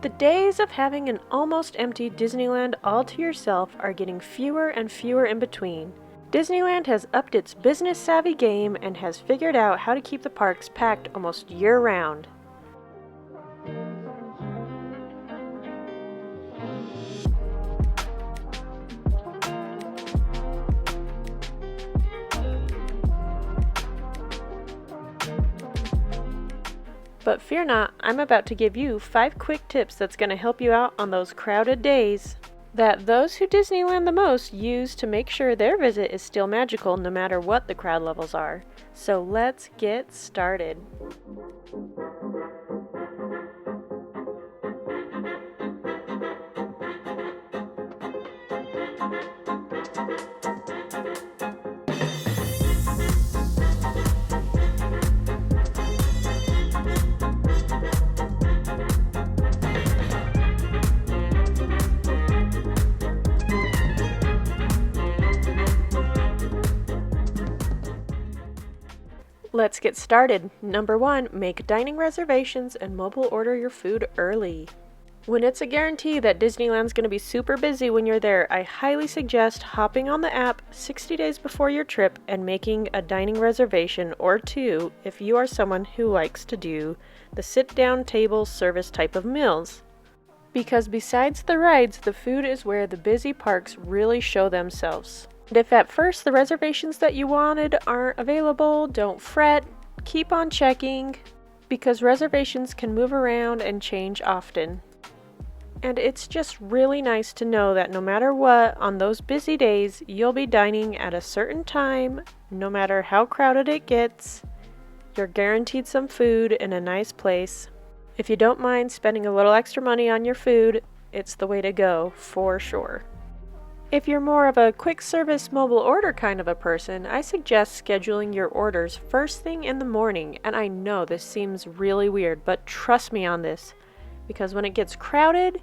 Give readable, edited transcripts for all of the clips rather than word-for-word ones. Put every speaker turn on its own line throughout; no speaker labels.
The days of having an almost empty Disneyland all to yourself are getting fewer and fewer in between. Disneyland has upped its business-savvy game and has figured out how to keep the parks packed almost year-round. But fear not, I'm about to give you 5 quick tips that's going to help you out on those crowded days that those who Disneyland the most use to make sure their visit is still magical no matter what the crowd levels are. So let's get started. Let's get started. Number 1, make dining reservations and mobile order your food early. When it's a guarantee that Disneyland's going to be super busy when you're there, I highly suggest hopping on the app 60 days before your trip and making a dining reservation or 2 if you are someone who likes to do the sit-down table service type of meals. Because besides the rides, the food is where the busy parks really show themselves. And if at first the reservations that you wanted aren't available, don't fret, keep on checking, because reservations can move around and change often. And it's just really nice to know that no matter what, on those busy days, you'll be dining at a certain time, no matter how crowded it gets. You're guaranteed some food in a nice place. If you don't mind spending a little extra money on your food, it's the way to go, for sure. If you're more of a quick service mobile order kind of a person, I suggest scheduling your orders first thing in the morning. And I know this seems really weird, but trust me on this. Because when it gets crowded,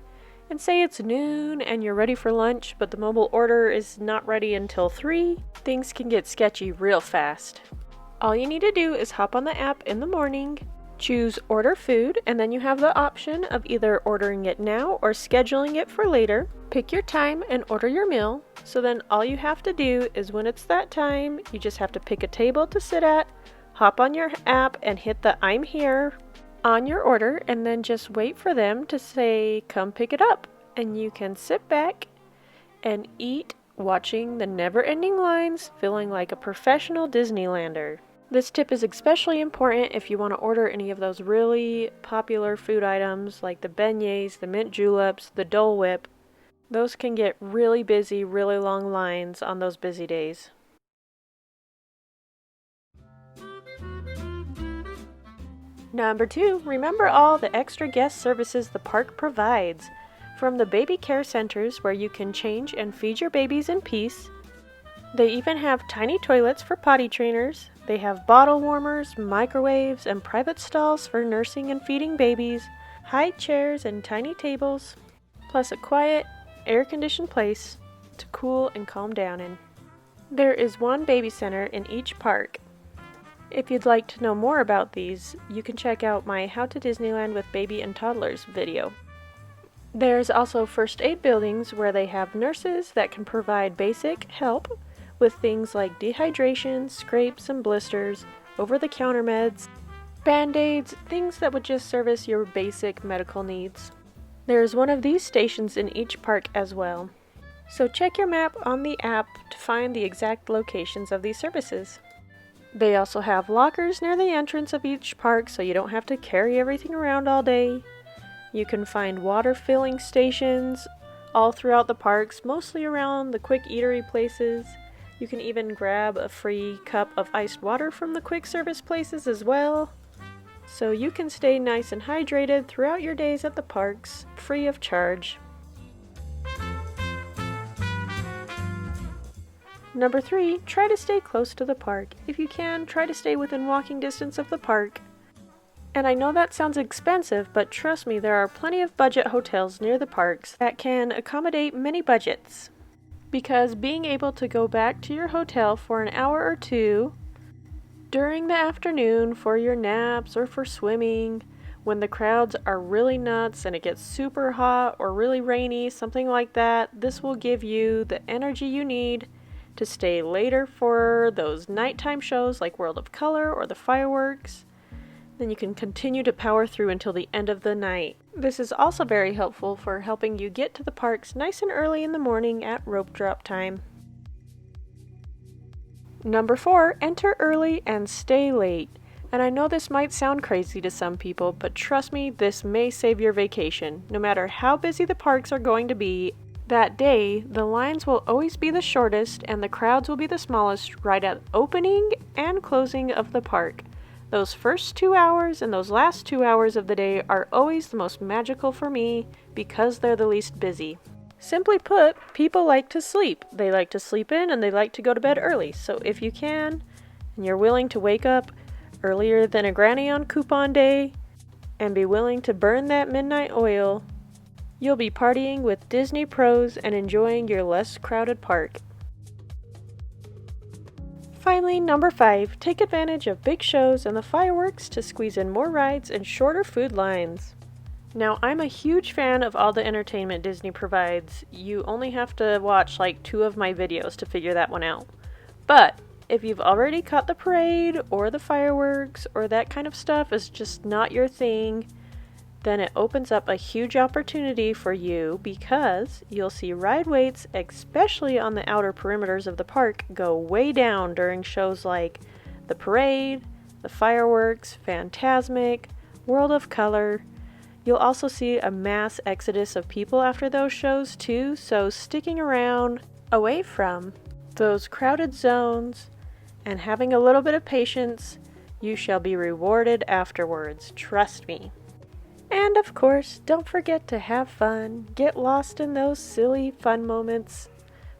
and say it's noon and you're ready for lunch, but the mobile order is not ready until 3, things can get sketchy real fast. All you need to do is hop on the app in the morning, choose order food, and then you have the option of either ordering it now or scheduling it for later. Pick your time and order your meal. So then all you have to do is when it's that time, you just have to pick a table to sit at, hop on your app and hit the I'm here on your order, and then just wait for them to say come pick it up. And you can sit back and eat, watching the never-ending lines, feeling like a professional Disneylander. This tip is especially important if you want to order any of those really popular food items like the beignets, the mint juleps, the Dole Whip. Those can get really busy, really long lines on those busy days. Number 2, remember all the extra guest services the park provides. From the baby care centers where you can change and feed your babies in peace. They even have tiny toilets for potty trainers. They have bottle warmers, microwaves, and private stalls for nursing and feeding babies, high chairs and tiny tables, plus a quiet, air-conditioned place to cool and calm down in. There is one baby center in each park. If you'd like to know more about these, you can check out my How to Disneyland with Baby and Toddlers video. There's also first aid buildings where they have nurses that can provide basic help with things like dehydration, scrapes and blisters, over-the-counter meds, band-aids, things that would just service your basic medical needs. There's one of these stations in each park as well. So check your map on the app to find the exact locations of these services. They also have lockers near the entrance of each park so you don't have to carry everything around all day. You can find water filling stations all throughout the parks, mostly around the quick eatery places. You can even grab a free cup of iced water from the quick service places as well. So you can stay nice and hydrated throughout your days at the parks, free of charge. Number 3, try to stay close to the park. If you can, try to stay within walking distance of the park. And I know that sounds expensive, but trust me, there are plenty of budget hotels near the parks that can accommodate many budgets. Because being able to go back to your hotel for an hour or 2 during the afternoon for your naps or for swimming, When the crowds are really nuts and it gets super hot or really rainy, something like that, this will give you the energy you need to stay later for those nighttime shows like World of Color or the fireworks. Then you can continue to power through until the end of the night. This is also very helpful for helping you get to the parks nice and early in the morning at rope drop time. Number 4, enter early and stay late. And I know this might sound crazy to some people, but trust me, this may save your vacation. No matter how busy the parks are going to be, that day, the lines will always be the shortest and the crowds will be the smallest right at opening and closing of the park. Those first 2 hours and those last 2 hours of the day are always the most magical for me because they're the least busy. Simply put, people like to sleep. They like to sleep in and they like to go to bed early. So if you can, and you're willing to wake up earlier than a granny on coupon day and be willing to burn that midnight oil, you'll be partying with Disney pros and enjoying your less crowded park. Finally, number 5, take advantage of big shows and the fireworks to squeeze in more rides and shorter food lines. Now, I'm a huge fan of all the entertainment Disney provides. You only have to watch like 2 of my videos to figure that one out. But if you've already caught the parade or the fireworks or that kind of stuff is just not your thing, then it opens up a huge opportunity for you because you'll see ride waits, especially on the outer perimeters of the park, go way down during shows like the parade, the fireworks, Fantasmic, World of Color. You'll also see a mass exodus of people after those shows too, so sticking around away from those crowded zones and having a little bit of patience, you shall be rewarded afterwards, trust me. And of course, don't forget to have fun, get lost in those silly fun moments,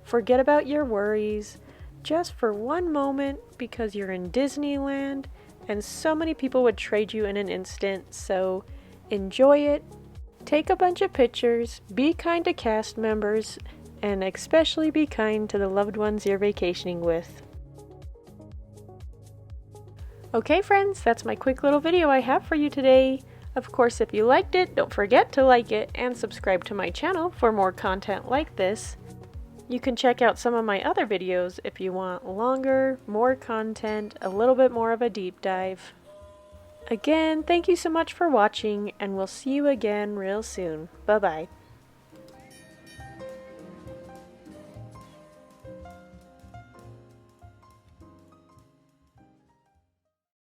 forget about your worries, just for one moment because you're in Disneyland and so many people would trade you in an instant, so enjoy it, take a bunch of pictures, be kind to cast members, and especially be kind to the loved ones you're vacationing with. Okay friends, that's my quick little video I have for you today. Of course, if you liked it, don't forget to like it and subscribe to my channel for more content like this. You can check out some of my other videos if you want longer, more content, a little bit more of a deep dive. Again, thank you so much for watching, and we'll see you again real soon. Bye-bye.